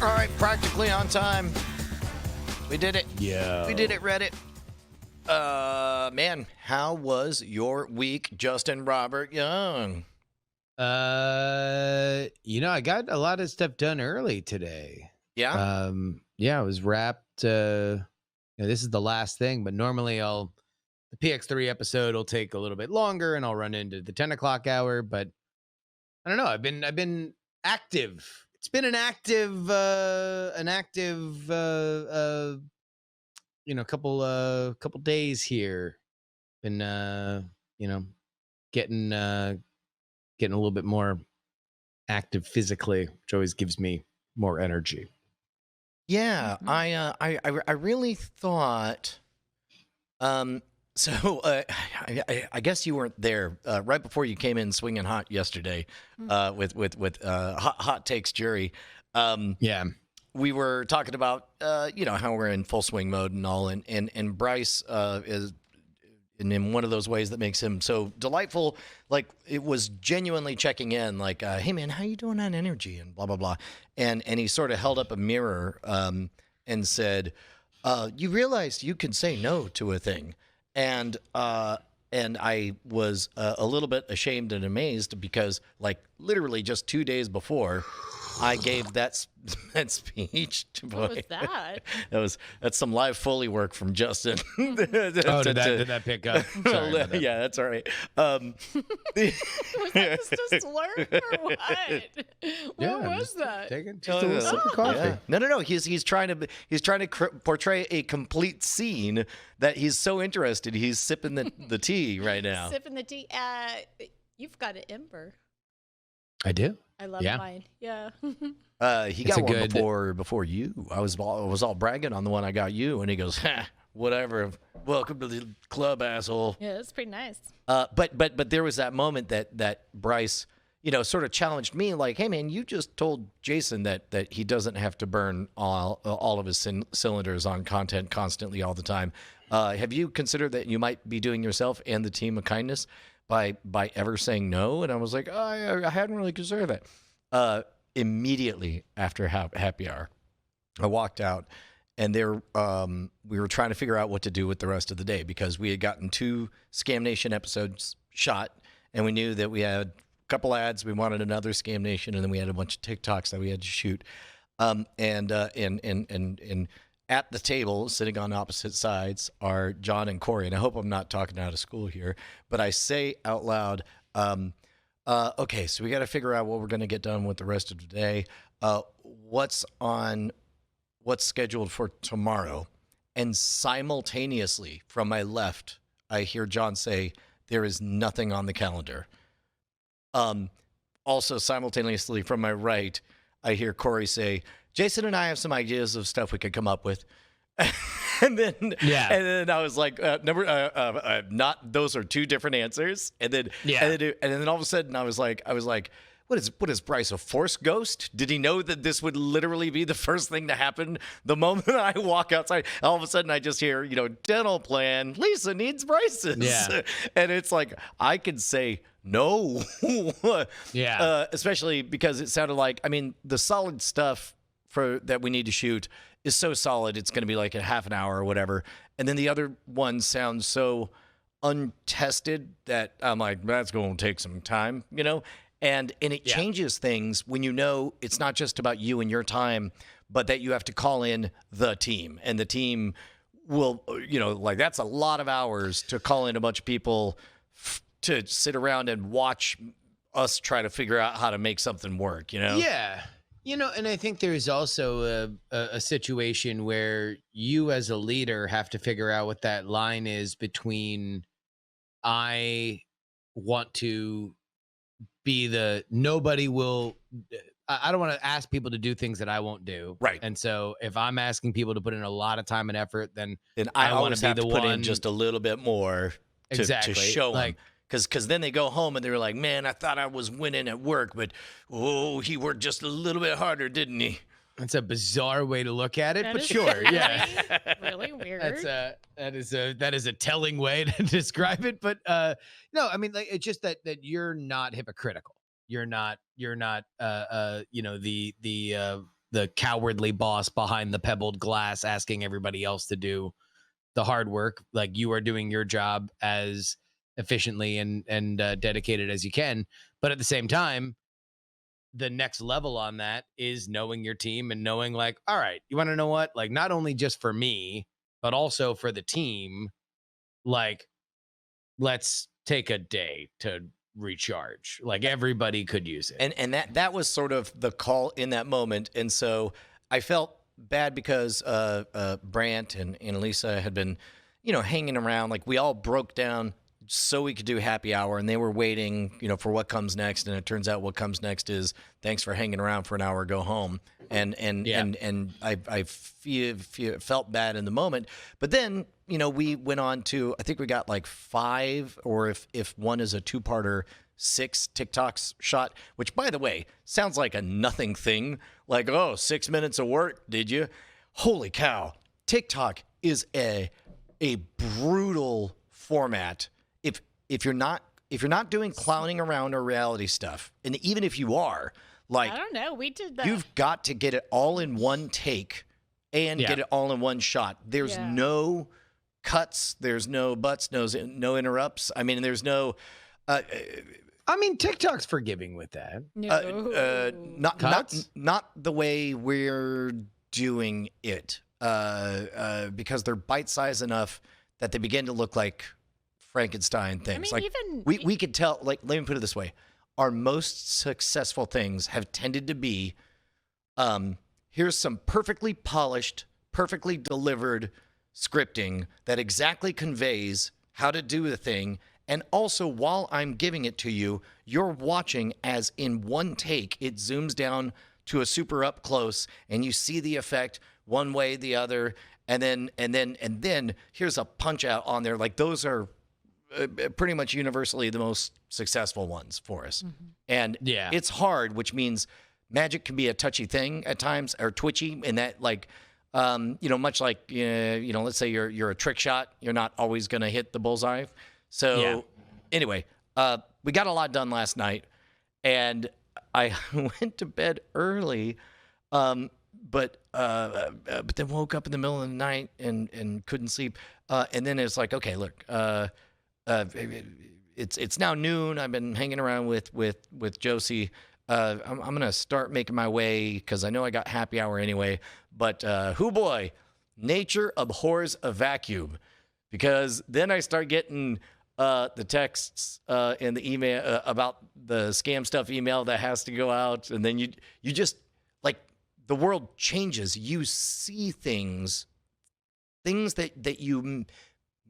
All right, practically on time. We did it. Yeah. We did it, Reddit. Man, how was your week, Justin Robert Young? I got a lot of stuff done early today. Yeah? I was wrapped. This is the last thing, but normally the PX3 episode will take a little bit longer, and I'll run into the 10 o'clock hour. But I don't know. I've been active. It's been an active, couple days here. Been, getting a little bit more active physically, which always gives me more energy. Yeah, I really thought. I guess you weren't there right before you came in swinging hot yesterday, with hot takes jury. Yeah. We were talking about how we're in full swing mode and all, and Bryce is in one of those ways that makes him so delightful. Like, it was genuinely checking in, like, hey man, how you doing on energy and blah blah blah, and he sort of held up a mirror and said, you realize you can say no to a thing, and I was a little bit ashamed and amazed because, like, literally just 2 days before I gave that speech to What was that? That's some live Foley work from Justin. Did that pick up? Sorry about that. Yeah, that's all right. Was that just a slur or what? What was that? Taking just a little sip of coffee. Yeah. No. He's trying to portray a complete scene that he's so interested. He's sipping the tea right now. Sipping the tea. You've got an ember. I do. I love mine. Yeah. He got one before you. I was all bragging on the one I got you, and he goes, ha, whatever. Welcome to the club, asshole. Yeah, that's pretty nice. But there was that moment that Bryce, sort of challenged me, like, hey man, you just told Jason that he doesn't have to burn all of his cylinders on content constantly all the time. Have you considered that you might be doing yourself and the team a kindness by ever saying no? And I was like, I hadn't really considered that. Immediately after happy hour, I walked out, and we were trying to figure out what to do with the rest of the day, because we had gotten 2 Scam Nation episodes shot, and we knew that we had a couple ads. We wanted another Scam Nation, and then we had a bunch of TikToks that we had to shoot. And at the table, sitting on opposite sides, are John and Corey. And I hope I'm not talking out of school here, but I say out loud, okay, so we got to figure out what we're going to get done with the rest of the day. What's scheduled for tomorrow? And simultaneously, from my left, I hear John say, there is nothing on the calendar. Also, simultaneously, from my right, I hear Corey say, Jason and I have some ideas of stuff we could come up with. and then I was like, not, those are 2 different answers. And then all of a sudden I was like, what is Bryce, a force ghost? Did he know that this would literally be the first thing to happen the moment I walk outside? All of a sudden I just hear, dental plan, Lisa needs braces. Yeah. And it's like, I could say no. Yeah. Especially because it sounded like, the solid stuff that we need to shoot is so solid, it's going to be like a half an hour or whatever. And then the other one sounds so untested that I'm like, that's going to take some time, And it changes things when it's not just about you and your time, but that you have to call in the team. And the team will, that's a lot of hours to call in a bunch of people to sit around and watch us try to figure out how to make something work, Yeah. And I think there's also a situation where you as a leader have to figure out what that line is between I want to be nobody will, I don't want to ask people to do things that I won't do. Right. And so if I'm asking people to put in a lot of time and effort, then I want always to be have the to put one in just a little bit more to show them. Because then they go home and they're like, man, I thought I was winning at work, but he worked just a little bit harder, didn't he? That's a bizarre way to look at it, That but is sure, yeah. Really weird. That is a telling way to describe it. But no, it's just that you're not hypocritical. You're not the the cowardly boss behind the pebbled glass asking everybody else to do the hard work. Like, you are doing your job as efficiently and dedicated as you can. But at the same time, the next level on that is knowing your team and knowing, like, all right, you want to know what? Like, not only just for me, but also for the team, like, let's take a day to recharge. Like, everybody could use it. And that was sort of the call in that moment. And so I felt bad because Brant and Lisa had been, hanging around. Like, we all broke down so we could do happy hour, and they were waiting, for what comes next. And it turns out what comes next is thanks for hanging around for an hour, go home. And I felt bad in the moment, but then we went on to, I think we got like 5, or if one is a 2-parter, 6 TikToks shot, which, by the way, sounds like a nothing thing. Like, 6 minutes of work, did you? Holy cow! TikTok is a brutal format. If you're not doing clowning around or reality stuff, and even if you are, like, I don't know, we did that. You've got to get it all in one take and get it all in one shot. There's no cuts, there's no butts, no interrupts. I mean, there's no. TikTok's forgiving with that. No. Not the way we're doing it, because they're bite-sized enough that they begin to look like Frankenstein things. I mean, like we could tell. Like, let me put it this way: our most successful things have tended to be, here's some perfectly polished, perfectly delivered scripting that exactly conveys how to do the thing. And also, while I'm giving it to you, you're watching as in one take, it zooms down to a super up close, and you see the effect one way, the other, and then here's a punch out on there. Like, those are pretty much universally the most successful ones for us. Mm-hmm. And it's hard, which means magic can be a touchy thing at times, or twitchy, in that, like, much like, let's say you're a trick shot, you're not always going to hit the bullseye. So anyway, we got a lot done last night, and I went to bed early, but then woke up in the middle of the night and couldn't sleep. And then it's like, okay, look, it's now noon. I've been hanging around with Josie. I'm gonna start making my way, because I know I got happy hour anyway. But hoo boy, nature abhors a vacuum, because then I start getting the texts and the email about the scam stuff email that has to go out, and then you just, like, the world changes. You see things that you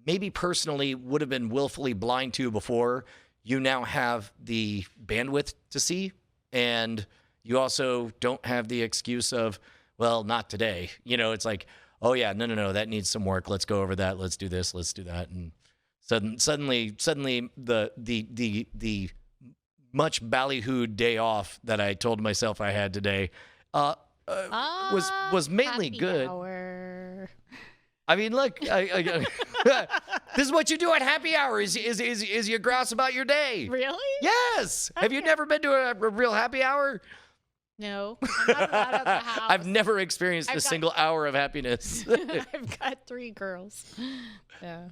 maybe personally would have been willfully blind to before. You now have the bandwidth to see, and you also don't have the excuse of, well, not today. It's like, oh yeah, no, that needs some work. Let's go over that. Let's do this. Let's do that. And suddenly the much ballyhooed day off that I told myself I had today was mainly happy good. Hour. I mean, look, this is what you do at happy hour: is you grouse about your day. Really? Yes. Have you Okay. never been to a real happy hour? No, I'm not allowed out of the house. I've never experienced I've a got- single hour of happiness. I've got 3 girls. Yeah.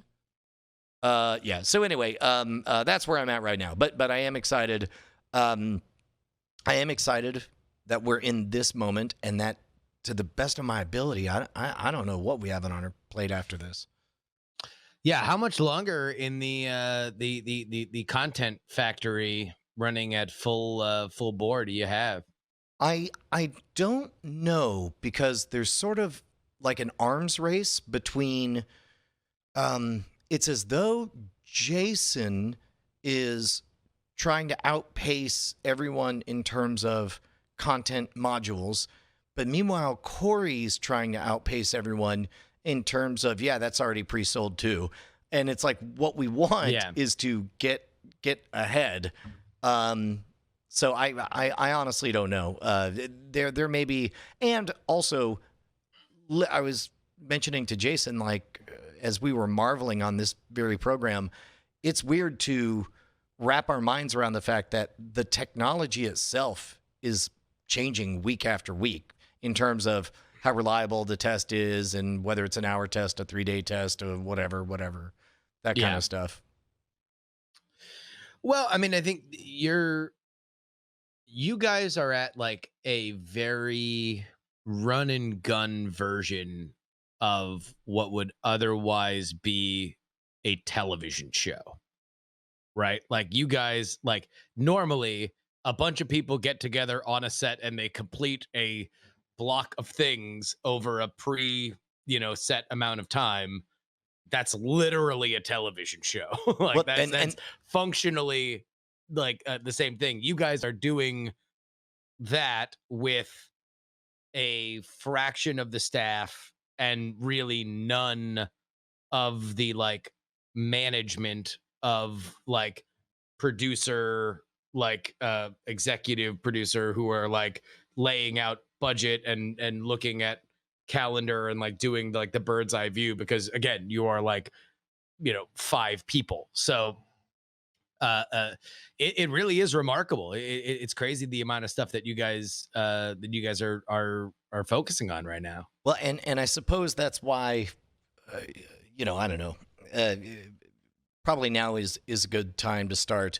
Yeah. So anyway, that's where I'm at right now. But I am excited. I am excited that we're in this moment, and that, to the best of my ability, I don't know what we have on our plate after this. Yeah, how much longer in the content factory running at full bore do you have? I don't know, because there's sort of like an arms race between. It's as though Jason is trying to outpace everyone in terms of content modules, but meanwhile Corey's trying to outpace everyone in terms of, that's already pre-sold too. And it's like, what we want is to get ahead. So I honestly don't know. There may be, and also I was mentioning to Jason, like, as we were marveling on this very program, it's weird to wrap our minds around the fact that the technology itself is changing week after week in terms of how reliable the test is and whether it's an hour test, a 3-day test, or whatever, that kind of stuff. Well, I mean, I think you guys are at like a very run and gun version of what would otherwise be a television show, right? Like you guys, like normally a bunch of people get together on a set and they complete a block of things over a set amount of time. That's literally a television show. Like Well, that's functionally like the same thing. You guys are doing that with a fraction of the staff and really none of the like management of like producer, like executive producer who are like laying out budget and looking at calendar and like doing like the bird's eye view, because again, you are like 5 people. So it really is remarkable. It's crazy the amount of stuff that you guys are focusing on right now. Well, and I suppose that's why, I don't know. Probably now is a good time to start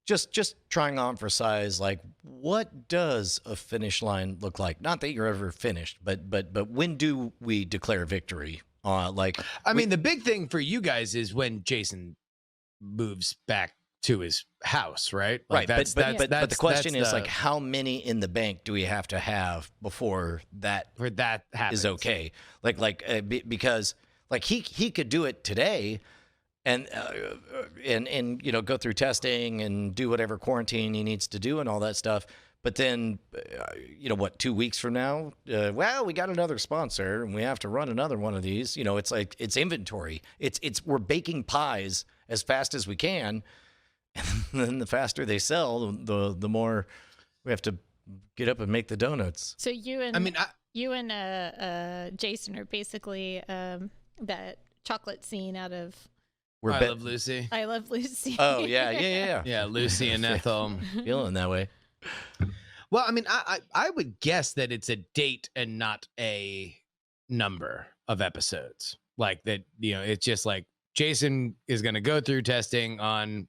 just trying on for size. Like, what does a finish line look like? Not that you're ever finished, but when do we declare victory? I mean, the big thing for you guys is when Jason moves back to his house, right? Like right. But the question is like, how many in the bank do we have to have before that happens? Is okay? Because like he could do it today, and go through testing and do whatever quarantine he needs to do and all that stuff. But then, 2 weeks from now, well, we got another sponsor and we have to run another one of these. It's like, it's inventory. We're baking pies as fast as we can. And then the faster they sell, the more we have to get up and make the donuts. So you and Jason are basically that chocolate scene out of I Love Lucy. I Love Lucy. Oh yeah. Yeah, Lucy and Ethel. Feeling that way. Well, I mean, I would guess that it's a date and not a number of episodes. Like that, it's just like Jason is going to go through testing on,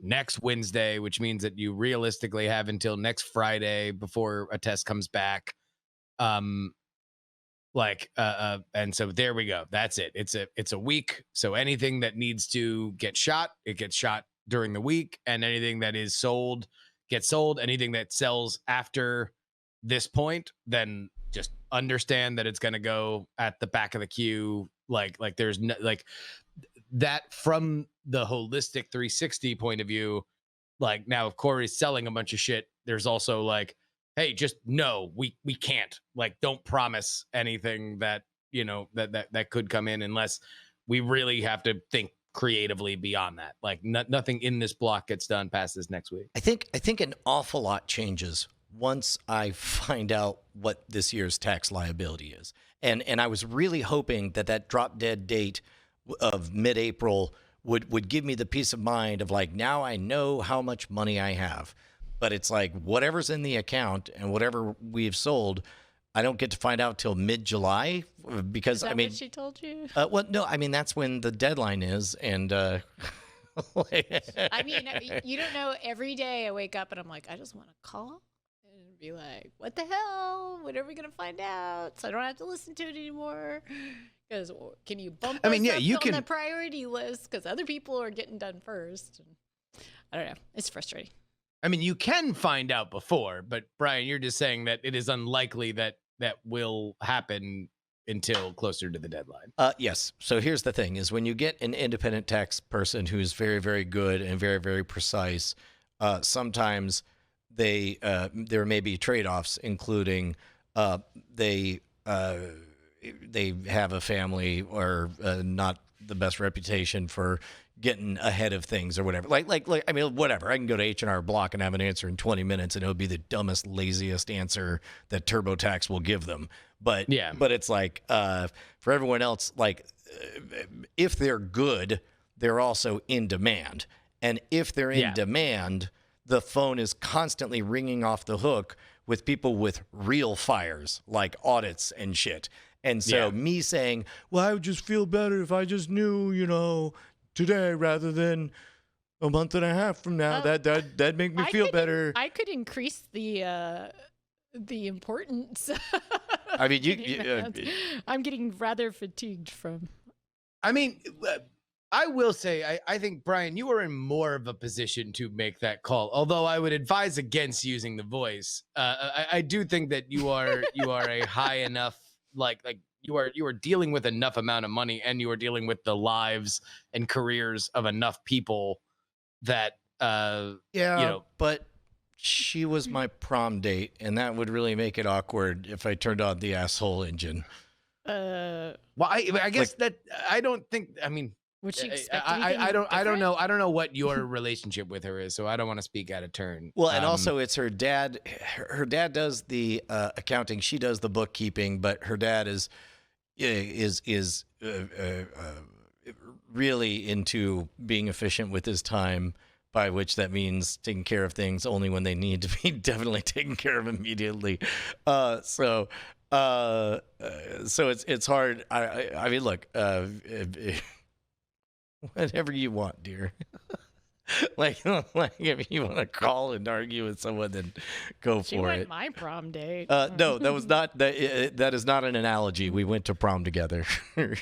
next Wednesday, which means that you realistically have until next Friday before a test comes back. And so there we go. That's it. It's a week. So anything that needs to get shot, it gets shot during the week, and anything that is sold gets sold. Anything that sells after this point, then just understand that it's going to go at the back of the queue. Like there's no, like that from the holistic 360 point of view. Like now, if Corey's selling a bunch of shit, there's also like, hey, just no, we can't, like, don't promise anything that, that could come in unless we really have to think creatively beyond that. Like nothing in this block gets done past this next week. I think an awful lot changes once I find out what this year's tax liability is. And I was really hoping that drop dead date of mid-April would give me the peace of mind of like, now I know how much money I have. But it's like whatever's in the account and whatever we've sold, I don't get to find out till mid-July because Is that what she told you? Well, no, I mean that's when the deadline is, and I mean, you don't know. Every day I wake up and I'm like, I just want to call and be like, what the hell? When are we gonna find out? So I don't have to listen to it anymore. Because can you bump us up on the priority list? Because other people are getting done first. I don't know. It's frustrating. I mean, you can find out before, but Brian, you're just saying that it is unlikely that will happen until closer to the deadline. Yes. So here's the thing: is when you get an independent tax person who's very, very good and very, very precise, sometimes there may be trade-offs, including they have a family or not the best reputation for getting ahead of things or whatever. Like I mean, whatever. I can go to H&R Block and have an answer in 20 minutes, and it'll be the dumbest, laziest answer that TurboTax will give them. But yeah, but it's like for everyone else, like if they're good, they're also in demand, and if they're in demand, the phone is constantly ringing off the hook with people with real fires, like audits and shit. And so me saying, well, I would just feel better if I just knew, today rather than a month and a half from now, that'd make me feel better. I could increase the importance. I mean, I'm getting rather fatigued from. I mean, I will say, I think, Brian, you are in more of a position to make that call. Although I would advise against using the voice. I do think that you are a high enough, like you are dealing with enough amount of money, and you are dealing with the lives and careers of enough people that but she was my prom date, and that would really make it awkward if I turned on the asshole engine. Well, I guess that I don't think. I mean, would she expect I don't know. I don't know what your relationship with her is, so I don't want to speak out of turn. Well, and also it's her dad. Her dad does the accounting. She does the bookkeeping, but her dad is really into being efficient with his time, by which that means taking care of things only when they need to be definitely taken care of immediately. So it's hard. I mean, look, whatever you want, dear. like if you want to call and argue with someone, then go she for went it. My prom date. No, that was not that is not an analogy. We went to prom together. No,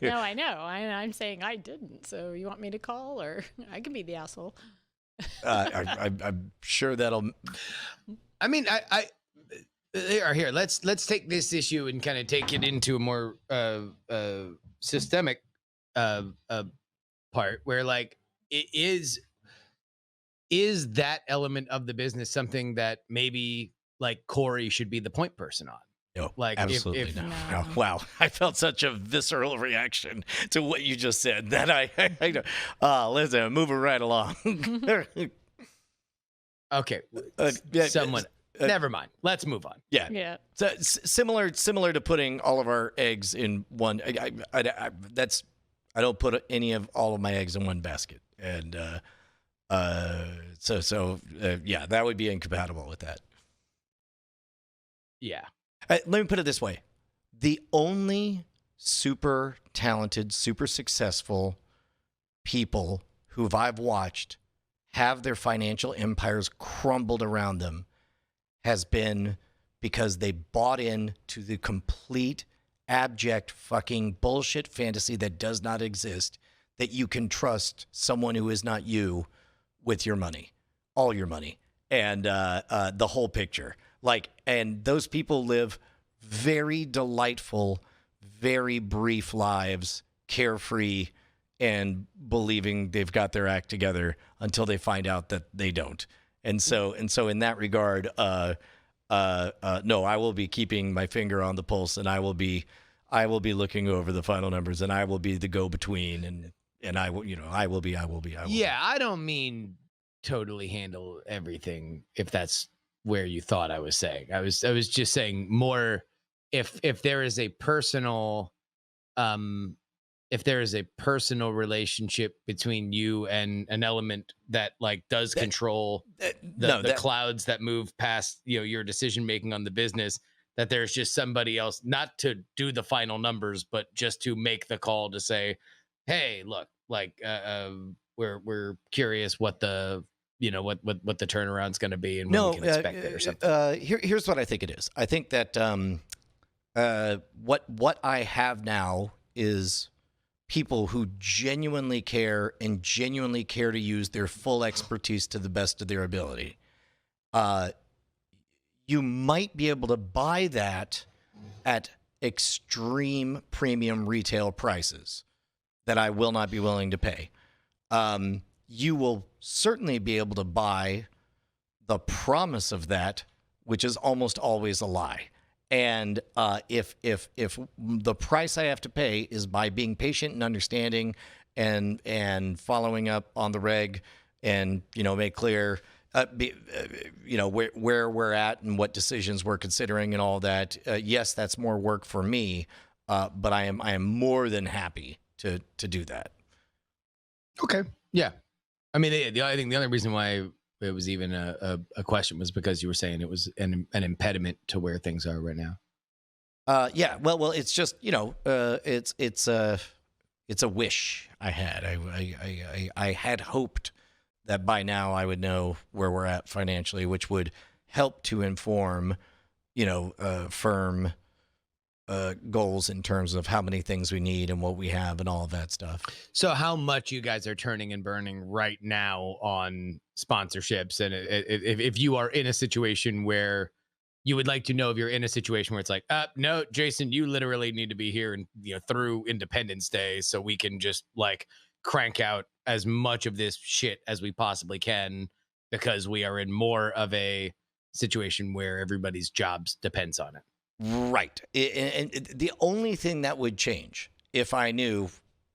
I know. I'm saying I didn't. So you want me to call, or I can be the asshole? I'm sure that'll. I mean, I here. Let's take this issue and kind of take it into a more systemic part, where like it is that element of the business something that maybe like Corey should be the point person on? No, like absolutely No. no. Wow, I felt such a visceral reaction to what you just said that I listen, moving right along. Okay, someone. Never mind. Let's move on. Yeah. So similar to putting all of our eggs in one. I don't put any of all of my eggs in one basket, and yeah, that would be incompatible with that. Yeah. Let me put it this way: the only super talented, super successful people who I've watched have their financial empires crumbled around them has been because they bought in to the complete abject fucking bullshit fantasy that does not exist, that you can trust someone who is not you with your money, all your money, and the whole picture. And those people live very delightful, very brief lives, carefree, and believing they've got their act together until they find out that they don't. And so in that regard, no, I will be keeping my finger on the pulse, and I will be looking over the final numbers, and I will be the go-between, and I will be. Yeah, I don't mean totally handle everything, if that's where you thought I was saying. I was just saying more if there is a personal relationship between you and an element that like does control the clouds that move past your decision making on the business, that there's just somebody else, not to do the final numbers, but just to make the call to say, hey, look, like we're curious what the what the turnaround's going to be and when we can expect it or something. Here's what I think it is. I think that what I have now is people who genuinely care and genuinely care to use their full expertise to the best of their ability. You might be able to buy that at extreme premium retail prices that I will not be willing to pay. You will certainly be able to buy the promise of that, which is almost always a lie. And if the price I have to pay is by being patient and understanding and following up on the reg and make clear where we're at and what decisions we're considering and all that, yes, that's more work for me, but I am more than happy to do that. Okay. Yeah. I mean, I think the other reason why it was even a question was because you were saying it was an impediment to where things are right now. Yeah. Well, it's just it's a wish I had. I had hoped that by now I would know where we're at financially, which would help to inform, firm goals in terms of how many things we need and what we have and all of that stuff. So how much you guys are turning and burning right now on sponsorships, and if you are in a situation where you would like to know if you're in a situation where it's like, no, Jason, you literally need to be here and through Independence Day so we can just like crank out as much of this shit as we possibly can because we are in more of a situation where everybody's jobs depends on it. Right. And the only thing that would change if I knew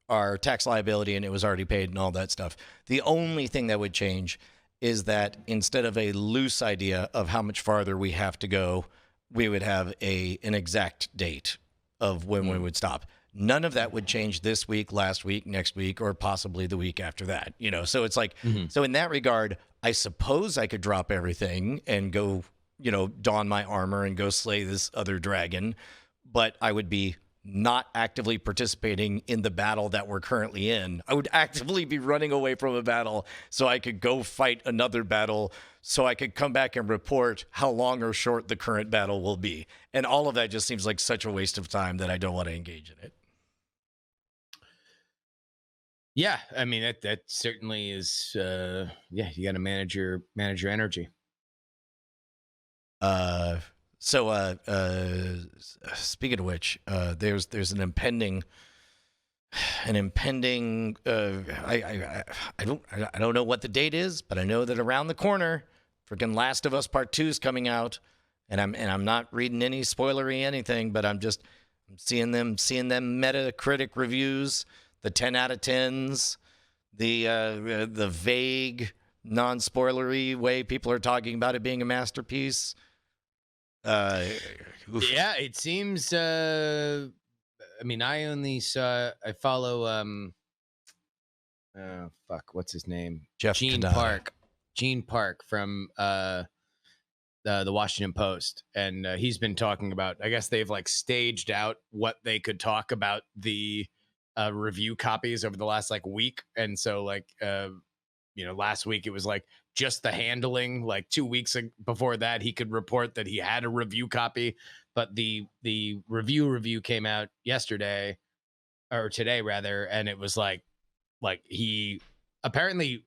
our tax liability and it was already paid and all that stuff, the only thing that would change is that instead of a loose idea of how much farther we have to go, we would have an exact date of when we would stop. None of that would change this week, last week, next week, or possibly the week after that. So it's like, so in that regard, I suppose I could drop everything and go, don my armor and go slay this other dragon, but I would be not actively participating in the battle that we're currently in. I would actively be running away from a battle so I could go fight another battle so I could come back and report how long or short the current battle will be. And all of that just seems like such a waste of time that I don't want to engage in it. Yeah, I mean that certainly is you got to manage your energy. Speaking of which, there's an impending. I don't know what the date is, but I know that around the corner, freaking Last of Us Part 2 is coming out, and I'm not reading any spoilery anything, but I'm seeing them Metacritic reviews, the 10 out of 10s, the vague, non-spoilery way people are talking about it being a masterpiece. Yeah, it seems. I mean, I follow. What's his name? Gene Park. Gene Park from the Washington Post, and he's been talking about. I guess they've like staged out what they could talk about the review copies over the last like week, and so like last week it was like just the handling. Like 2 weeks before that, he could report that he had a review copy, but the review came out yesterday or today rather, and it was like he apparently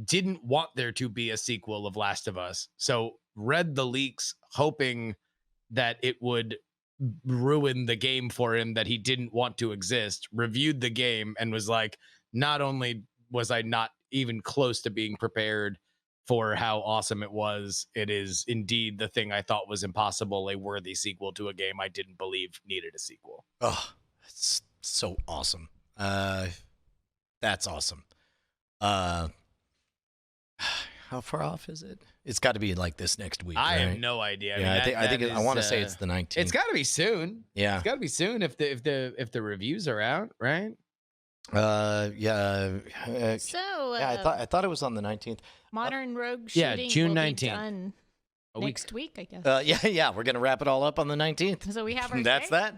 didn't want there to be a sequel of Last of Us, so read the leaks hoping that it would ruin the game for him that he didn't want to exist, reviewed the game and was like, not only was I not even close to being prepared for how awesome it was, it is indeed the thing I thought was impossible, a worthy sequel to a game I didn't believe needed a sequel. Oh, it's so awesome. That's awesome. How far off is it? It's got to be like this next week. I right? have no idea. Yeah, I think I want to say it's the 19th. It's got to be soon. Yeah, it's got to be soon if the reviews are out, right? Yeah. I thought it was on the 19th. Modern Rogue shooting June will 19th. be done next week, I guess. Yeah. We're gonna wrap it all up on the 19th. So we have our That's day? that.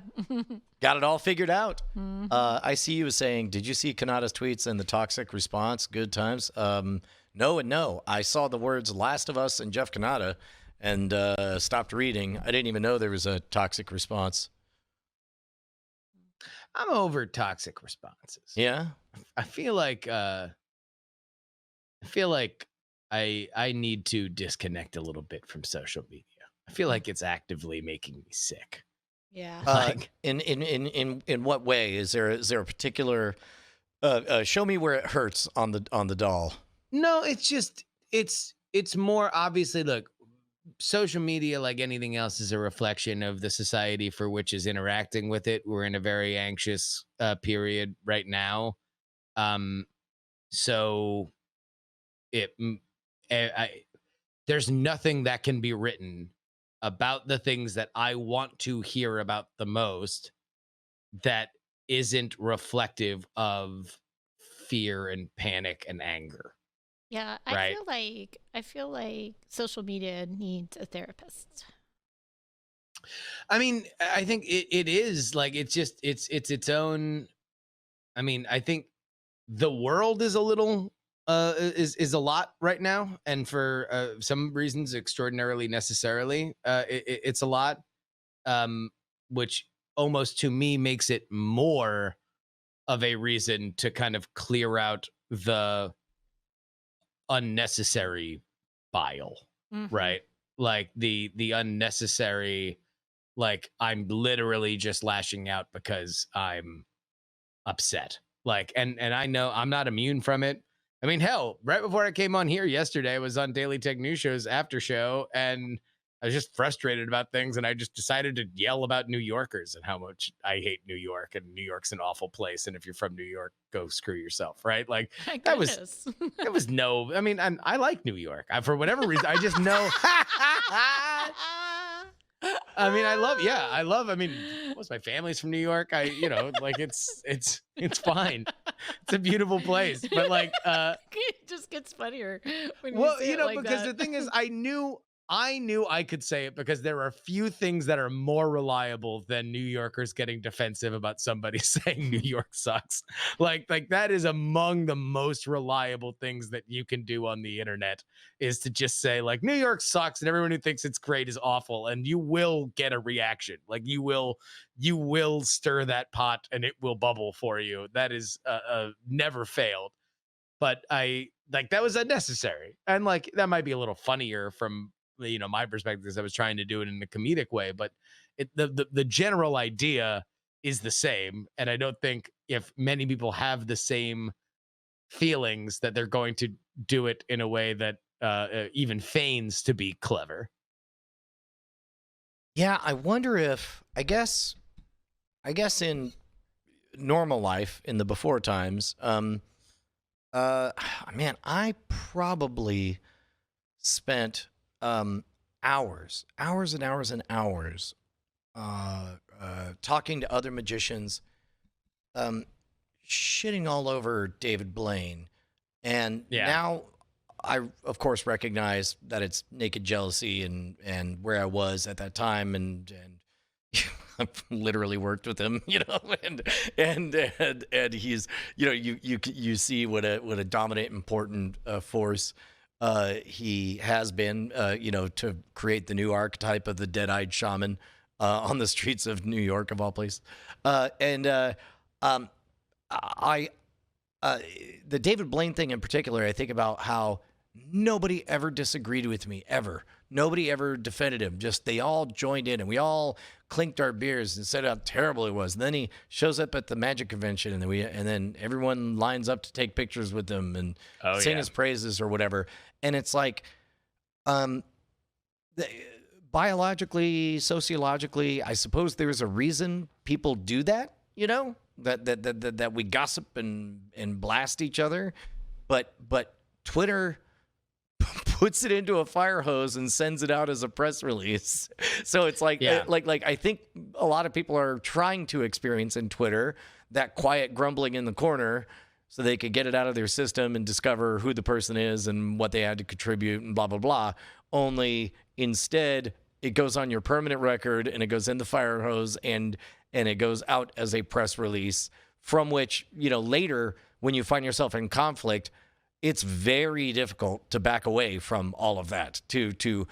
Got it all figured out. Mhm. I see you was saying, did you see Kanata's tweets and the toxic response? Good times. No and no. I saw the words Last of Us and Jeff Kanata and stopped reading. I didn't even know there was a toxic response. I'm over toxic responses. Yeah. I feel like I need to disconnect a little bit from social media. I feel like it's actively making me sick. Yeah. In what way? Is there a particular show me where it hurts on the doll? No, it's just it's more obviously, look, social media, like anything else, is a reflection of the society for which is interacting with it. We're in a very anxious period right now. So there's nothing that can be written about the things that I want to hear about the most that isn't reflective of fear and panic and anger. Yeah, right? I feel like social media needs a therapist. I mean, I think it is like it's its own. I mean, I think the world is a little is a lot right now, and for some reasons extraordinarily necessarily it's a lot, um which almost to me makes it more of a reason to kind of clear out the unnecessary bile, Mm-hmm. right? Like the unnecessary, like I'm literally just lashing out because I'm upset. Like, and I know I'm not immune from it. I mean, hell, right before I came on here yesterday, I was on Daily Tech News Show's after show, and I was just frustrated about things, and I just decided to yell about New Yorkers and how much I hate New York, and New York's an awful place, and if you're from New York, go screw yourself, right? Like My that was goodness. it was no. I mean, I like New York. For whatever reason, I just know. I mean, I love. I mean, most of my family's from New York. Like it's fine. It's a beautiful place, but like, It just gets funnier when you well, say it like because that. the thing is, I knew I could say it because there are few things that are more reliable than New Yorkers getting defensive about somebody saying New York sucks. Like that is among the most reliable things that you can do on the internet, is to just say like New York sucks, and everyone who thinks it's great is awful, and you will get a reaction. Like you will stir that pot and it will bubble for you. That is never failed. But I like that was unnecessary, and like that might be a little funnier from my perspective, because I was trying to do it in a comedic way, but the general idea is the same, and I don't think if many people have the same feelings that they're going to do it in a way that even feigns to be clever. Yeah, I wonder if I guess in normal life in the before times, uh, man, I probably spent hours and hours and hours talking to other magicians, um, shitting all over David Blaine. And Yeah. now I, of course, recognize that it's naked jealousy and where I was at that time. And I've literally worked with him, and he's, you see what a dominant, important force he has been, to create the new archetype of the dead-eyed shaman on the streets of New York, of all places. And um, I, uh, the David Blaine thing in particular, I think about how nobody ever disagreed with me, ever. Nobody ever defended him. Just they all joined in, and we all clinked our beers and said how terrible it was. And then he shows up at the Magic Convention, and then everyone lines up to take pictures with him and Oh sing yeah. his praises or whatever. And it's like, um, the, biologically, sociologically, I suppose there's a reason people do that. That we gossip and blast each other, but Twitter puts it into a fire hose and sends it out as a press release. So it's like, Yeah. like I think a lot of people are trying to experience in Twitter that quiet grumbling in the corner, so they could get it out of their system and discover who the person is and what they had to contribute and blah blah blah. Only instead, it goes on your permanent record and it goes in the fire hose, and it goes out as a press release, from which, later when you find yourself in conflict, it's very difficult to back away from all of that, to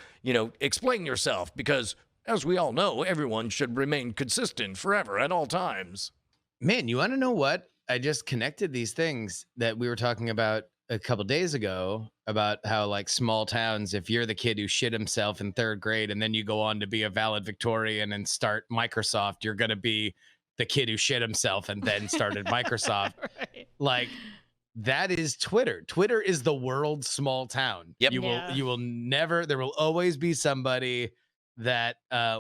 explain yourself, because as we all know, everyone should remain consistent forever at all times. Man, you want to know what? I just connected these things that we were talking about a couple days ago, about how like small towns, if you're the kid who shit himself in third grade and then you go on to be a valedictorian and start Microsoft, you're going to be the kid who shit himself and then started Microsoft. Right. Like that is Twitter. Twitter is the world's small town. Yep. Yeah. You will never, there will always be somebody that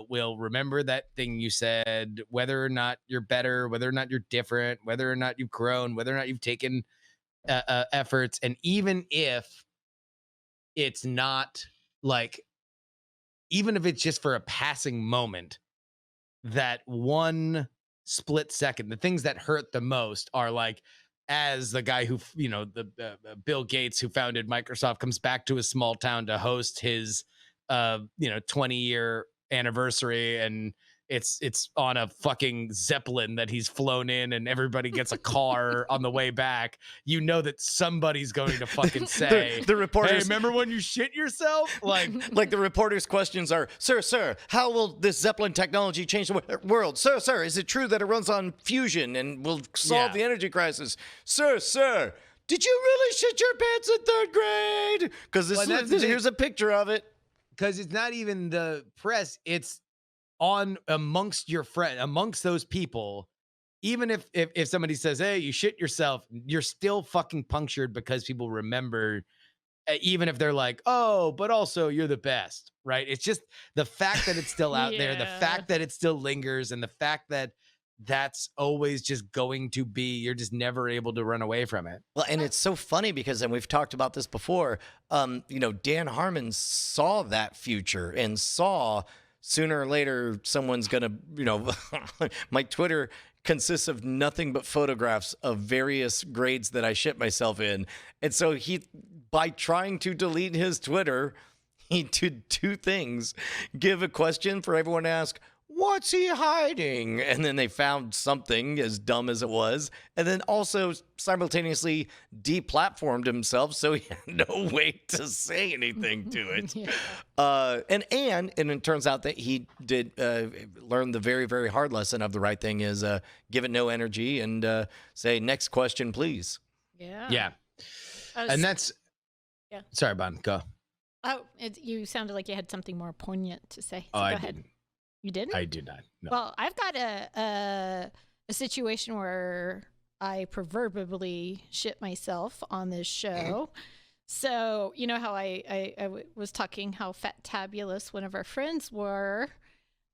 will remember that thing you said, whether or not you're better, whether or not you're different, whether or not you've grown, whether or not you've taken efforts. And even if it's not like, even if it's just for a passing moment, that one split second, the things that hurt the most are like as the guy who, the Bill Gates who founded Microsoft comes back to his small town to host his 20-year anniversary, and it's on a fucking Zeppelin that he's flown in, and everybody gets a car on the way back. You know that somebody's going to fucking say, the reporters, "Hey, remember when you shit yourself?" Like the reporters' questions are, sir, how will this Zeppelin technology change the world? Sir, is it true that it runs on fusion and will solve the energy crisis? Sir, did you really shit your pants in 3rd grade? Because here's a picture of it. Because it's not even the press; it's on amongst your friend, amongst those people. Even if somebody says, "Hey, you shit yourself," you're still fucking punctured because people remember, even if they're like, "Oh, but also you're the best," right? It's just the fact that it's still out there, the fact that it still lingers, and the fact that that's always just going to be, you're just never able to run away from it. Well, and it's so funny because, and we've talked about this before, Dan Harmon saw that future and saw sooner or later someone's going to, my Twitter consists of nothing but photographs of various grades that I shit myself in. And so by trying to delete his Twitter, he did 2 things: give a question for everyone to ask, what's he hiding? And then they found something as dumb as it was. And then also simultaneously deplatformed himself, so he had no way to say anything to it. And it turns out that he did learn the very, very hard lesson of the right thing is give it no energy and say, next question, please. Yeah. And that's... Yeah. Sorry, Bon, go. Oh, you sounded like you had something more poignant to say. So go ahead. Didn't. You didn't? I did not. No. Well, I've got a situation where I proverbially shit myself on this show. So, you know how I was talking how fat-tabulous one of our friends were,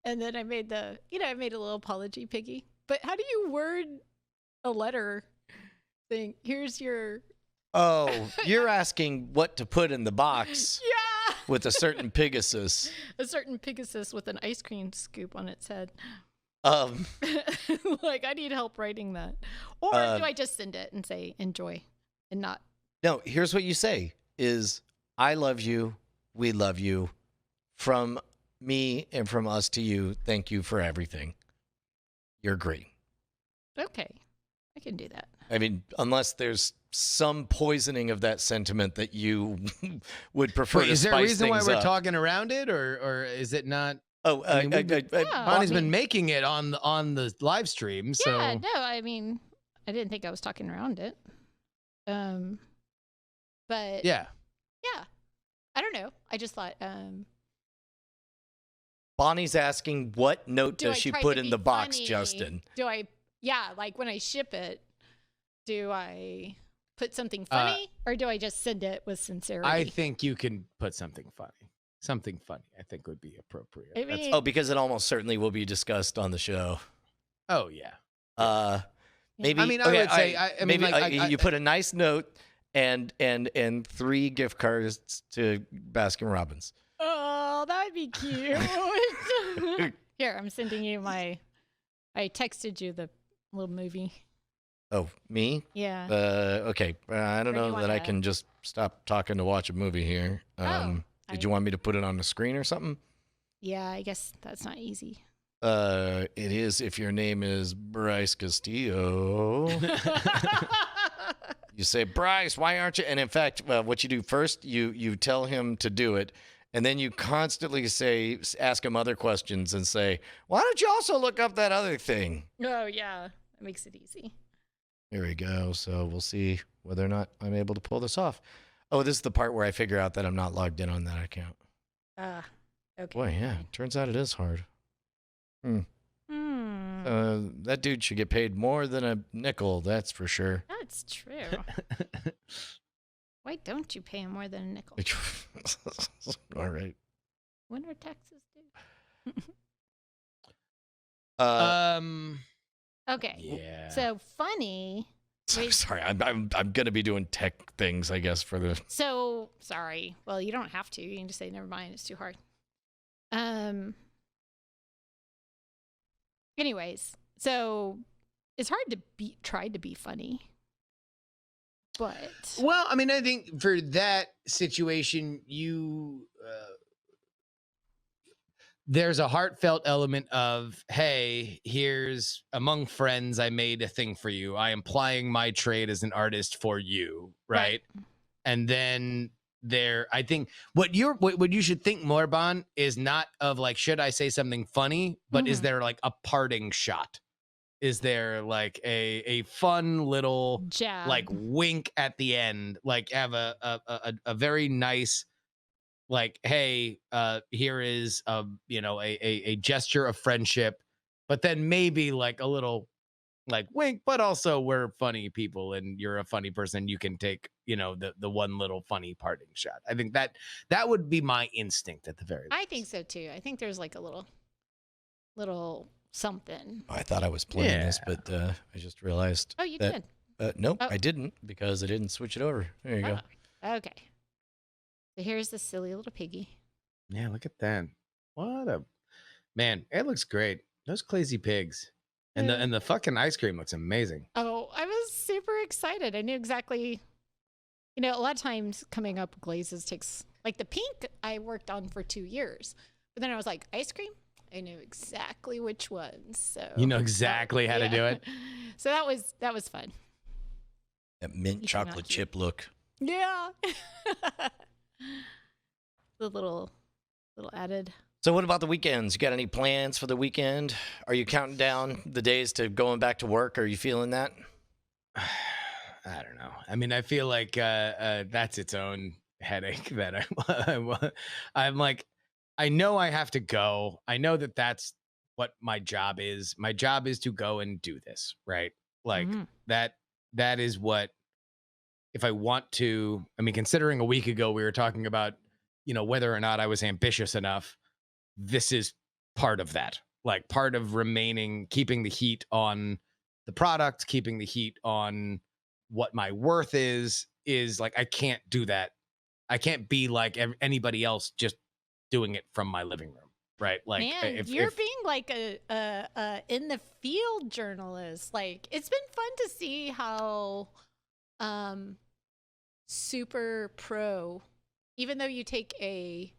and then I made a little apology, Piggy. But how do you word a letter saying, here's your... Oh, you're asking what to put in the box. Yeah. With a certain Pegasus. A certain Pegasus with an ice cream scoop on its head. Like, I need help writing that. Or do I just send it and say, enjoy, and not? No, here's what you say is, I love you, we love you, from me and from us to you, thank you for everything. You're great. Okay, I can do that. I mean, unless there's some poisoning of that sentiment that you would prefer. Wait, is there a reason why we're talking around it, or is it not? Oh, Bonnie's been making it on the live stream. So yeah, no, I mean, I didn't think I was talking around it. But yeah, I don't know. I just thought. Bonnie's asking, what note does she put in the box, funny? Justin? Do I? Yeah, like when I ship it, do I put something funny, or do I just send it with sincerity? I think you can put something funny. Something funny, I think, would be appropriate. I mean, because it almost certainly will be discussed on the show. Oh yeah. Maybe. I mean, I would say. I mean, you put a nice note and 3 gift cards to Baskin Robbins. Oh, that'd be cute. Here, I'm sending you I texted you the little movie. Oh, me? Yeah. Okay. I don't know that I can just stop talking to watch a movie here. Did you want me to put it on the screen or something? Yeah, I guess that's not easy. It is if your name is Bryce Castillo. You say, Bryce, why aren't you? And in fact, what you do first, you tell him to do it. And then you constantly ask him other questions and say, why don't you also look up that other thing? Oh, yeah. That makes it easy. Here we go. So we'll see whether or not I'm able to pull this off. Oh, this is the part where I figure out that I'm not logged in on that account. Okay. Boy, yeah. Turns out it is hard. That dude should get paid more than a nickel, that's for sure. That's true. Why don't you pay him more than a nickel? All right. When are taxes due? Okay. Yeah. So funny. Sorry, I'm gonna be doing tech things, I guess, for the. So sorry. Well, you don't have to. You can just say never mind. It's too hard. Anyways, so it's hard to try to be funny But Well, I mean, I think for that situation, there's a heartfelt element of, hey, here's among friends, I made a thing for you. I am plying my trade as an artist for you, right? And then I think what you should think more, Bon, is not of like, should I say something funny, but is there like a parting shot? Is there like a fun little jab, like wink at the end, like have a very nice, like, hey, here is a gesture of friendship, but then maybe like a little like wink, but also we're funny people and you're a funny person, you can take the one little funny parting shot. I think that would be my instinct at the very least. I think so too. I think there's like a little something. I thought I was playing this, but I just realized. Oh, you did? Nope, I didn't, because I didn't switch it over. There you go. Okay. So here's the silly little piggy. Yeah, look at that. Man, it looks great. Those crazy pigs. And the fucking ice cream looks amazing. Oh, I was super excited. I knew exactly, a lot of times coming up with glazes takes, like the pink I worked on for 2 years. But then I was like, ice cream? I knew exactly which ones. So you know exactly how to do it. So that was fun. That mint chocolate chip look. Yeah. The little added. So what about the weekends? You got any plans for the weekend? Are you counting down the days to going back to work? Are you feeling that? I don't know. I mean, I feel like that's its own headache that I'm like, I know I have to go. I know that's what my job is. My job is to go and do this, right? Like that is what, if I want to, I mean, considering a week ago we were talking about, whether or not I was ambitious enough, this is part of that. Like part of keeping the heat on the product, keeping the heat on what my worth is like, I can't do that. I can't be like anybody else just doing it from my living room, right? Like, man, you're being like a in the field journalist. Like, it's been fun to see how super pro, even though you take a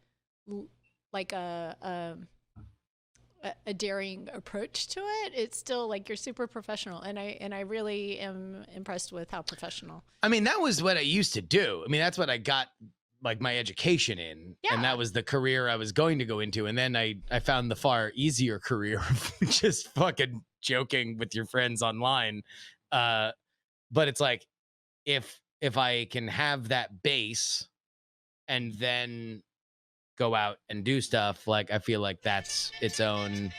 daring approach to it, it's still like you're super professional, and I really am impressed with how professional. I mean, that was what I used to do. I mean, that's what I got like my education in, and that was the career I was going to go into. And then I found the far easier career of just fucking joking with your friends online. But it's like, if I can have that base and then go out and do stuff, like I feel like that's its own.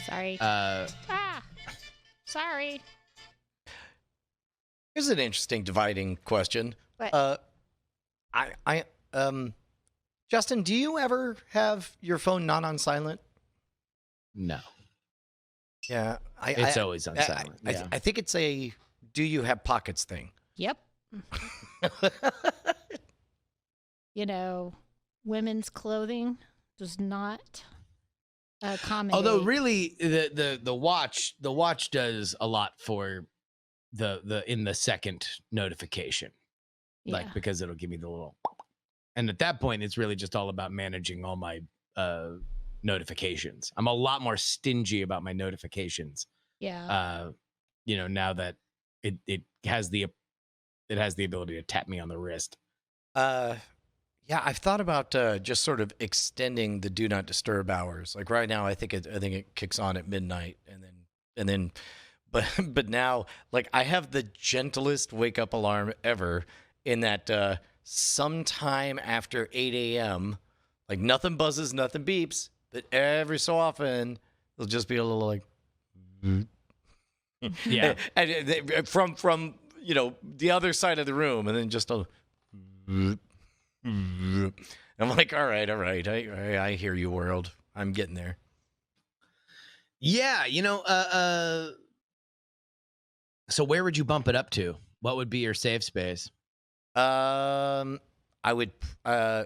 Sorry. Sorry. Here's an interesting dividing question. What? Justin, do you ever have your phone not on silent? No. Yeah. It's always on silent. I think it's a do you have pockets thing. Yep. Women's clothing does not accommodate. Although really the watch does a lot for the in the second notification. Like, because it'll give me the little, and at that point it's really just all about managing all my notifications. I'm a lot more stingy about my notifications. Yeah. Now that it has the ability to tap me on the wrist. Yeah, I've thought about just sort of extending the do not disturb hours. Like right now, I think it kicks on at midnight, and then, but now, like I have the gentlest wake up alarm ever. In that sometime after 8 a.m., like nothing buzzes, nothing beeps, but every so often it'll just be a little like, yeah, and from the other side of the room, and then just a. I'm like, all right, I hear you, world. I'm getting there. Yeah, so where would you bump it up to? What would be your safe space? I would. I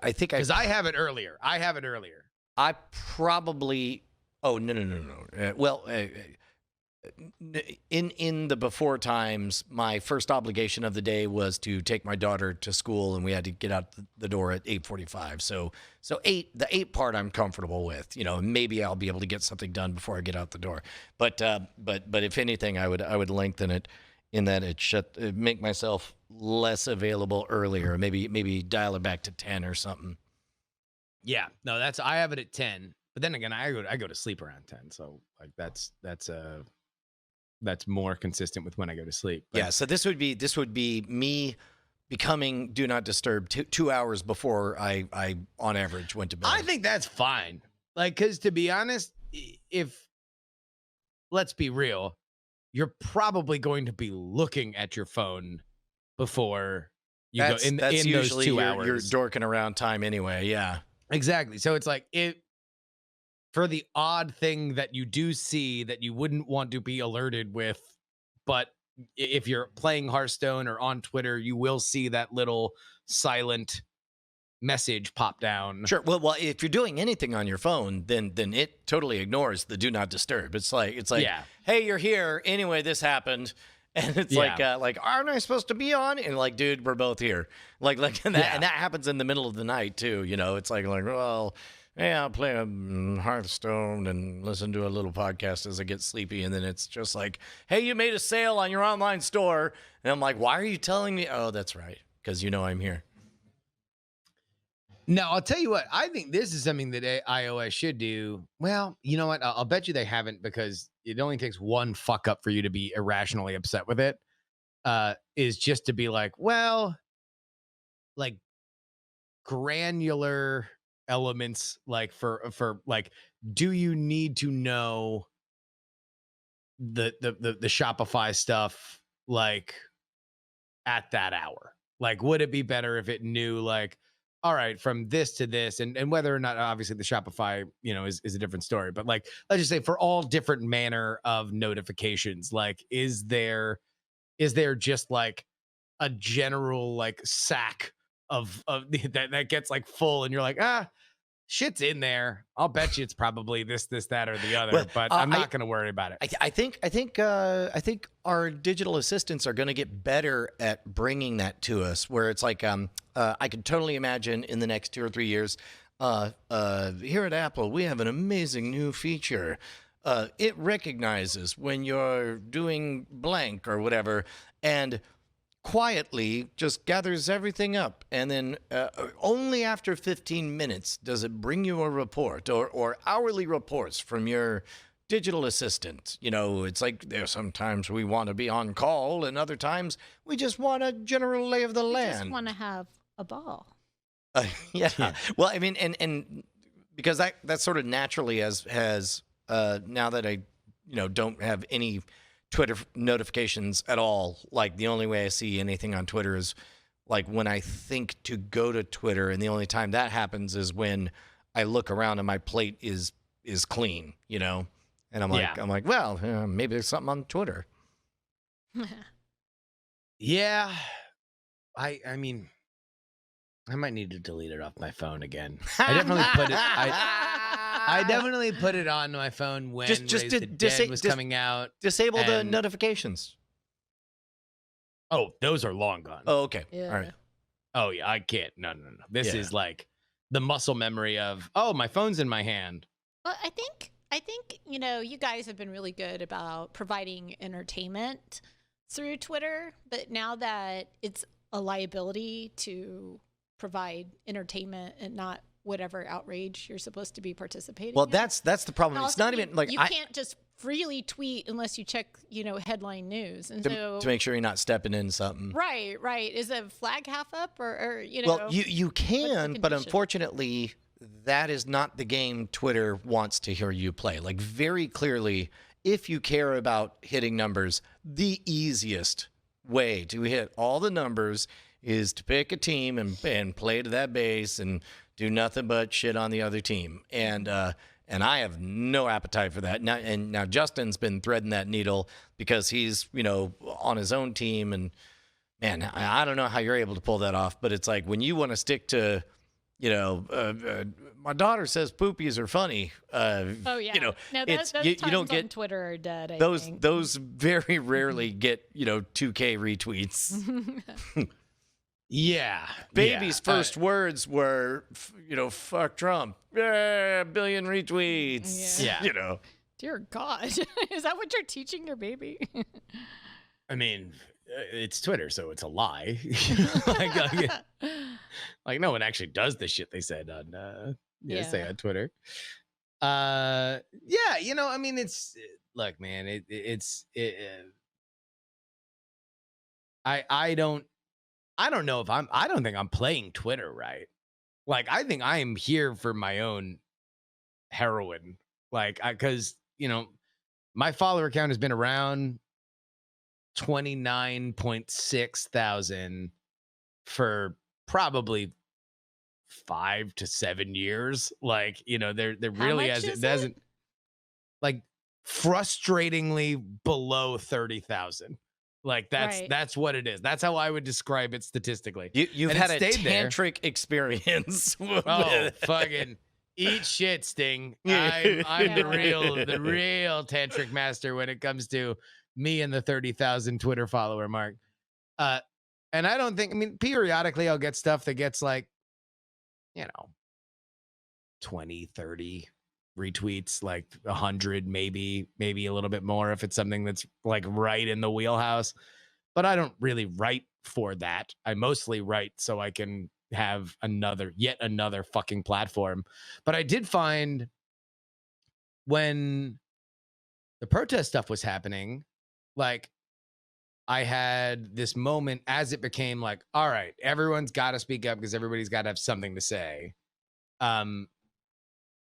think because I have it earlier. I probably. Oh no. Well, in the before times, my first obligation of the day was to take my daughter to school, and we had to get out the door at 8:45. So the 8 part I'm comfortable with. Maybe I'll be able to get something done before I get out the door. But if anything, I would lengthen it in that it make myself less available earlier. Maybe dial it back to 10 or something. Yeah, no, I have it at 10. But then again, I go to sleep around 10. So like that's more consistent with when I go to sleep. But yeah, so this would be me becoming do not disturb 2 hours before I on average went to bed. I think that's fine. Like, because to be honest, let's be real, you're probably going to be looking at your phone before you go in those usually 2 hours. You're dorking around time anyway. Yeah, exactly. So it's like for the odd thing that you do see that you wouldn't want to be alerted with, but if you're playing Hearthstone or on Twitter, you will see that little silent message pop down. Sure. Well, if you're doing anything on your phone, then it totally ignores the do not disturb. It's like, yeah. Hey, you're here. Anyway, this happened. And it's like, aren't I supposed to be on? And like, dude, we're both here. And that happens in the middle of the night too. It's like, well, yeah, I'll play a Hearthstone and listen to a little podcast as I get sleepy. And then it's just like, hey, you made a sale on your online store. And I'm like, why are you telling me? Oh, that's right. Because I'm here. Now, I'll tell you what, I think this is something that iOS should do. Well, you know what? I'll bet you they haven't, because it only takes one fuck up for you to be irrationally upset with it. Is just to be like, well, like granular elements, like for like, do you need to know the Shopify stuff like at that hour? Like, would it be better if it knew, like, all right, from this to this, and whether or not, obviously the Shopify, is a different story, but like, let's just say for all different manner of notifications, like, is there just like a general like sack of that gets like full, and you're like, shit's in there. I'll bet you it's probably this, that, or the other, but I'm not going to worry about it. I think our digital assistants are going to get better at bringing that to us, where it's like, I could totally imagine in the next 2 or 3 years, here at Apple, we have an amazing new feature. It recognizes when you're doing blank or whatever, and quietly just gathers everything up, and then only after 15 minutes does it bring you a report or hourly reports from your digital assistant. It's like there's sometimes we want to be on call, and other times we just want a general lay of the land. Just want to have a ball. Yeah. Well, I mean, and because that sort of naturally has now that I don't have any Twitter notifications at all. Like, the only way I see anything on Twitter is like when I think to go to Twitter, and the only time that happens is when I look around and my plate is clean, and I'm like, well, maybe there's something on Twitter. Yeah, I mean, I might need to delete it off my phone again. I definitely put it. I definitely put it on my phone when Raise the Dead was coming out. Disable the notifications. Oh, those are long gone. Oh, okay. Yeah. All right. Oh, yeah, I can't. No. This is like the muscle memory of, oh, my phone's in my hand. Well, I think you guys have been really good about providing entertainment through Twitter, but now that it's a liability to provide entertainment and not whatever outrage you're supposed to be participating in. That's the problem. It's not even like you can't just freely tweet unless you check, headline news, and to make sure you're not stepping in something. Right. Is a flag half up or Well, you can, but unfortunately, that is not the game Twitter wants to hear you play. Like, very clearly, if you care about hitting numbers, the easiest way to hit all the numbers is to pick a team and play to that base and do nothing but shit on the other team. And I have no appetite for that. Now Justin's been threading that needle because he's, on his own team. And man, I don't know how you're able to pull that off, but it's like when you want to stick to, my daughter says poopies are funny. Oh yeah. You know, no, it's those you times don't get on Twitter are dead. I those think. those very rarely get 2K retweets. Yeah. Baby's yeah. first words were, fuck Trump. Yeah, 1 billion retweets. Yeah. Dear God, is that what you're teaching your baby? I mean, it's Twitter, so it's a lie. like no one actually does the shit they said on say on Twitter. I mean, it's look, man, I don't know if I don't think I'm playing Twitter right. Like, I think I am here for my own heroin. Like, because my follower count has been around 29.6 thousand for probably 5 to 7 years. Like, there really hasn't like frustratingly below 30,000. Like that's what it is. That's how I would describe it statistically. You've had a tantric experience. Oh, fucking eat shit, Sting. I'm the real tantric master when it comes to me and the 30,000 Twitter follower mark. And I don't think, I mean, periodically I'll get stuff that gets like, 20, 30 retweets, like 100, maybe a little bit more if it's something that's like right in the wheelhouse. But I don't really write for that. I mostly write so I can have yet another fucking platform. But I did find when the protest stuff was happening, like, I had this moment as it became like, all right, everyone's got to speak up because everybody's got to have something to say.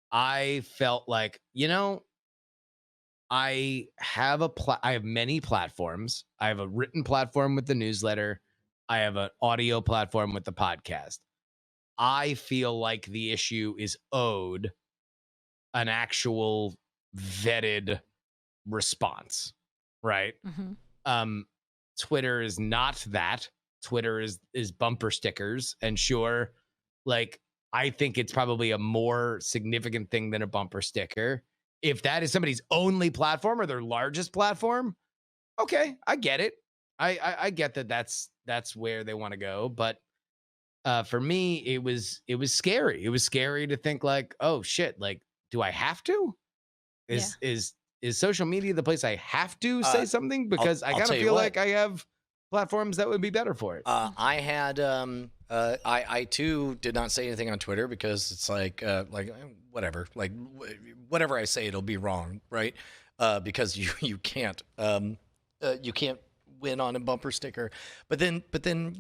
I felt like, I have many platforms. I have a written platform with the newsletter. I have an audio platform with the podcast. I feel like the issue is owed an actual vetted response, right? Mm-hmm. Twitter is not that. Twitter is bumper stickers, and sure, like, I think it's probably a more significant thing than a bumper sticker. If that is somebody's only platform or their largest platform, okay, I get it. I get that that's where they want to go. But for me, it was scary. It was scary to think like, oh shit, like, do I have to? Is social media the place I have to say something? Because I kind of feel like I have platforms that would be better for it. I had I too did not say anything on Twitter because it's like whatever, like whatever I say it'll be wrong, right? Because you can't win on a bumper sticker. But then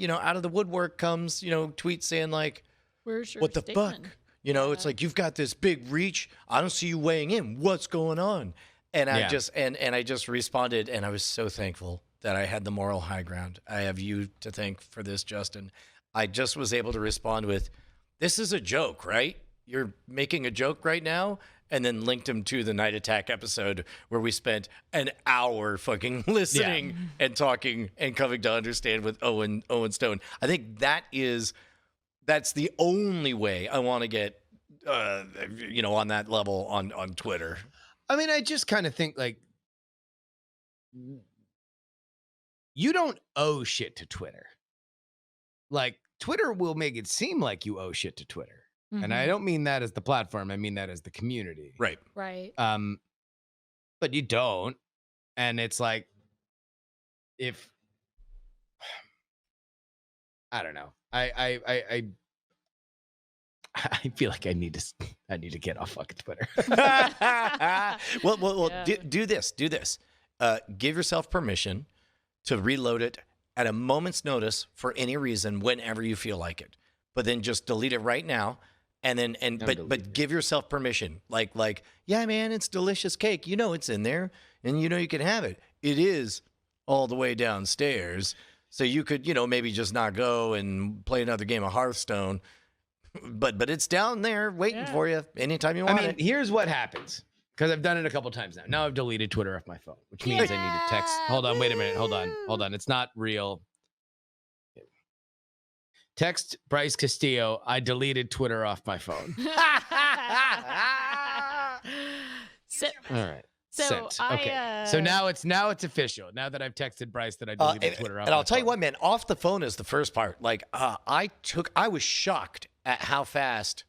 out of the woodwork comes tweets saying like, where's your what the statement? fuck? It's like, you've got this big reach. I don't see you weighing in. What's going on? And I just responded, and I was so thankful that I had the moral high ground. I have you to thank for this, Justin. I just was able to respond with, this is a joke, right? You're making a joke right now? And then linked him to the Night Attack episode where we spent an hour fucking listening and talking and coming to understand with Owen Stone. I think that's the only way I want to get, on that level on Twitter. I mean, I just kind of think like, you don't owe shit to Twitter. Like, Twitter will make it seem like you owe shit to Twitter. Mm-hmm. And I don't mean that as the platform. I mean that as the community. Right. But you don't. And it's like, if, I don't know. I feel like I need to get off fucking Twitter. Well, do this. Give yourself permission to reload it at a moment's notice for any reason, whenever you feel like it. But then just delete it right now, but give yourself permission. Like, yeah, man, it's delicious cake. It's in there, and you can have it. It is all the way downstairs, so you could maybe just not go and play another game of Hearthstone. But it's down there waiting for you anytime you want it. Here's what happens, because I've done it a couple times now. Now I've deleted Twitter off my phone, which means I need to text. Hold on, wait a minute. Hold on. It's not real. Text Bryce Castillo. I deleted Twitter off my phone. So, All right. so Sent. I, Okay. So now it's official. Now that I've texted Bryce that I deleted Twitter off and I'll my tell you phone. what, man, off the phone is the first part. Like, I was shocked at how fast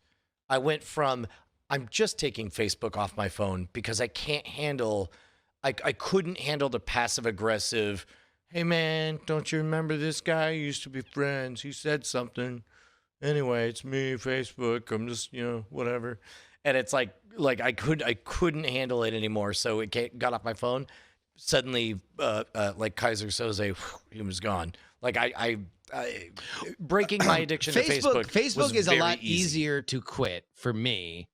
I went from, I'm just taking Facebook off my phone because I can't handle, I couldn't handle the passive aggressive, hey man, don't you remember this guy? We used to be friends. He said something. Anyway, it's me, Facebook. I'm just, whatever. And it's like I couldn't handle it anymore. So it got off my phone. Suddenly, like Kaiser Soze, he was gone. Like I breaking my addiction to Facebook. Facebook is a very lot easy. easier to quit for me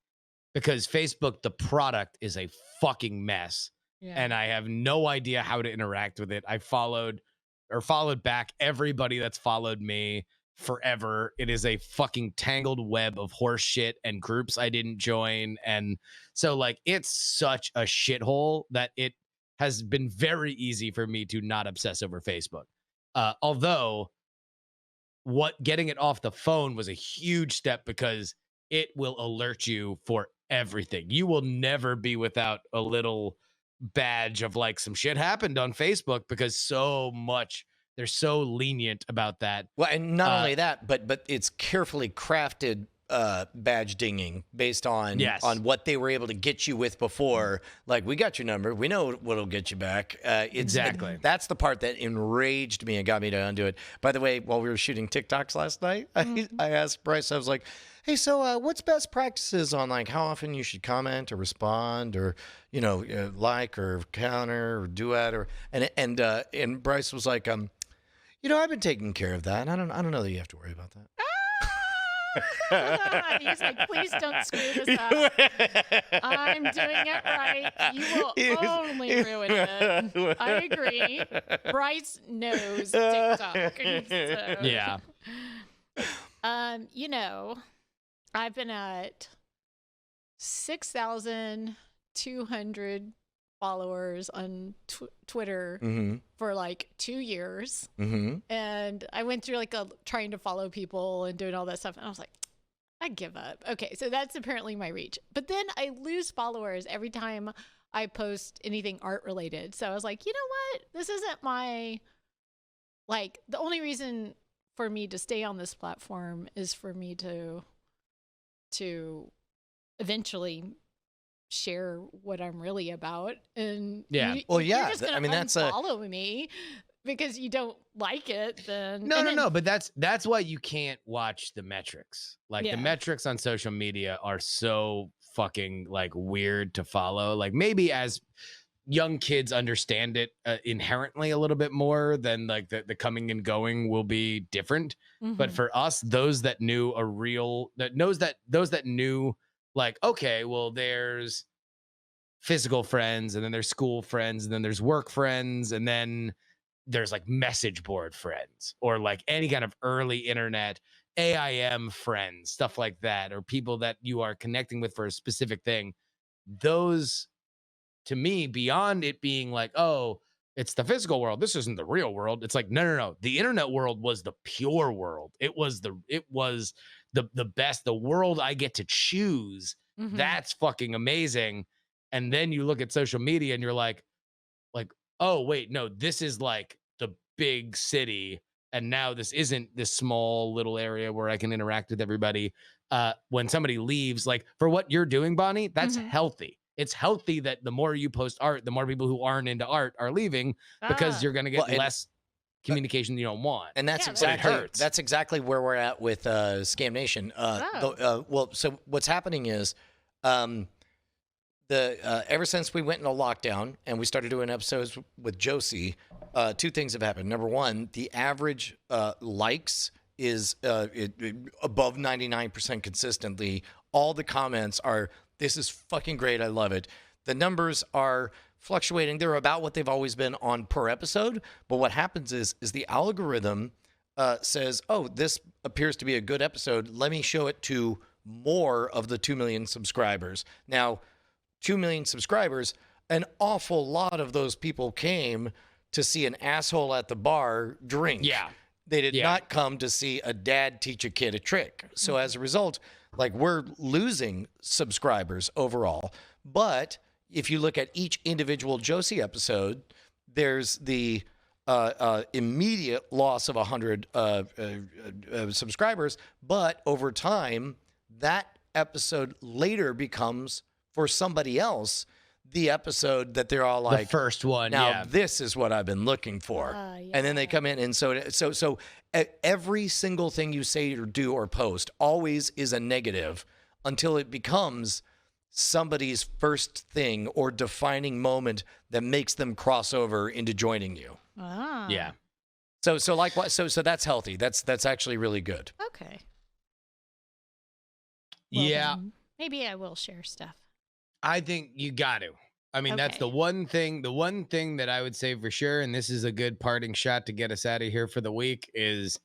because Facebook, the product is a fucking mess. yeah. And I have no idea how to interact with it. I followed back everybody that's followed me forever. It is a fucking tangled web of horse shit and groups I didn't join. And so like, it's such a shithole that it has been very easy for me to not obsess over Facebook. Although getting it off the phone was a huge step because it will alert you for everything. You will never be without a little badge of like some shit happened on Facebook because they're so lenient about that. Well, and not only that, but it's carefully crafted badge dinging based on what they were able to get you with before. Like, we got your number. We know what'll get you back. Exactly. That's the part that enraged me and got me to undo it. By the way, while we were shooting TikToks last night, I asked Bryce, I was like, hey, so what's best practices on like how often you should comment or respond or, like or counter or duet or, and Bryce was like, I've been taking care of that. I don't know that you have to worry about that. He's like, please don't screw this up. I'm doing it right. You will only ruin it. I agree. Bryce knows TikTok. So. Yeah. I've been at 6,200 followers on Twitter for like 2 years. And I went through like trying to follow people and doing all that stuff. And I was like, I give up. Okay, so that's apparently my reach. But then I lose followers every time I post anything art related. So I was like, you know what? This isn't my, like, the only reason for me to stay on this platform is for me to eventually share what I'm really about. And yeah, you're just gonna unfollow me because you don't like it. Then no, but that's why you can't watch the metrics. Like the metrics on social media are so fucking like weird to follow. Like maybe as young kids understand it inherently a little bit more than like the coming and going will be different. But for us, those that knew those that knew like, okay, well, there's physical friends and then there's school friends and then there's work friends and then there's like message board friends or like any kind of early internet AIM friends, stuff like that, or people that you are connecting with for a specific thing. Those, to me, beyond it being like, oh, it's the physical world, this isn't the real world. It's like, no. The internet world was the pure world. It was the best, the world I get to choose. That's fucking amazing. And then you look at social media and you're like, oh, wait, no, this is like the big city. And now this isn't this small little area where I can interact with everybody. When somebody leaves, like for what you're doing, Bonnie, that's healthy. It's healthy that the more you post art, the more people who aren't into art are leaving because you're going to get less communication you don't want. And that's exactly where we're at with Scam Nation. So what's happening is ever since we went into lockdown and we started doing episodes with Josie, two things have happened. Number one, the average likes is above 99% consistently. All the comments are, this is fucking great. I love it. The numbers are fluctuating. They're about what they've always been on per episode. But what happens is the algorithm says, oh, this appears to be a good episode. Let me show it to more of the 2 million subscribers. Now, 2 million subscribers, an awful lot of those people came to see an asshole at the bar drink. Yeah. They did not come to see a dad teach a kid a trick. So as a result, like, we're losing subscribers overall. But if you look at each individual Josie episode, there's the immediate loss of 100 subscribers. But over time, that episode later becomes, for somebody else, the episode that they're all like, the first one. Now this is what I've been looking for. And then they come in, and so every single thing you say or do or post always is a negative until it becomes somebody's first thing or defining moment that makes them cross over into joining you. Yeah. So that's healthy. That's actually really good. Okay. Well, Yeah. then maybe I will share stuff. I think you got to. I mean, that's the one thing that I would say for sure, and this is a good parting shot to get us out of here for the week, is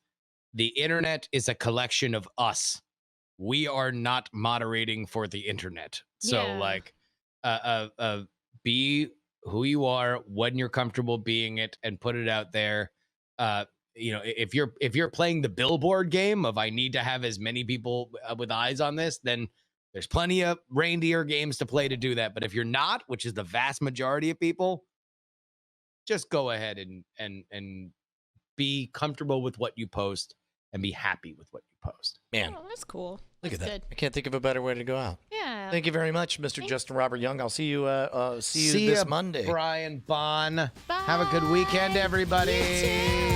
the internet is a collection of us. We are not moderating for the internet. So like, be who you are when you're comfortable being it, and put it out there. If you're playing the billboard game of I need to have as many people with eyes on this, then there's plenty of reindeer games to play to do that. But if you're not, which is the vast majority of people, just go ahead and be comfortable with what you post and be happy with what you post. Man, that's cool. Look That's at that. good. I can't think of a better way to go out. Yeah. Thank you very much, Mr. Justin Robert Young. I'll see you this ya, Monday. Brian Bond. Bye. Have a good weekend, everybody. You too.